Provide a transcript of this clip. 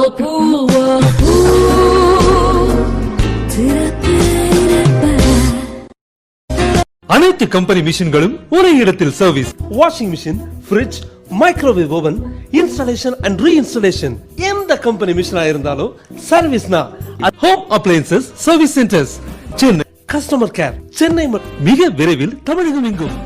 Whirlpool, அனைத்து company மிஷின்களும் ஒரே இடத்தில் service. Washing machine, fridge, microwave oven, installation and reinstallation, எந்த கம்பெனி மிஷினா இருந்தாலும் சர்வீஸ்னா home appliances service centres, Chennai. Customer care Chennai மிக விரைவில் தமிழகம் எங்கும்.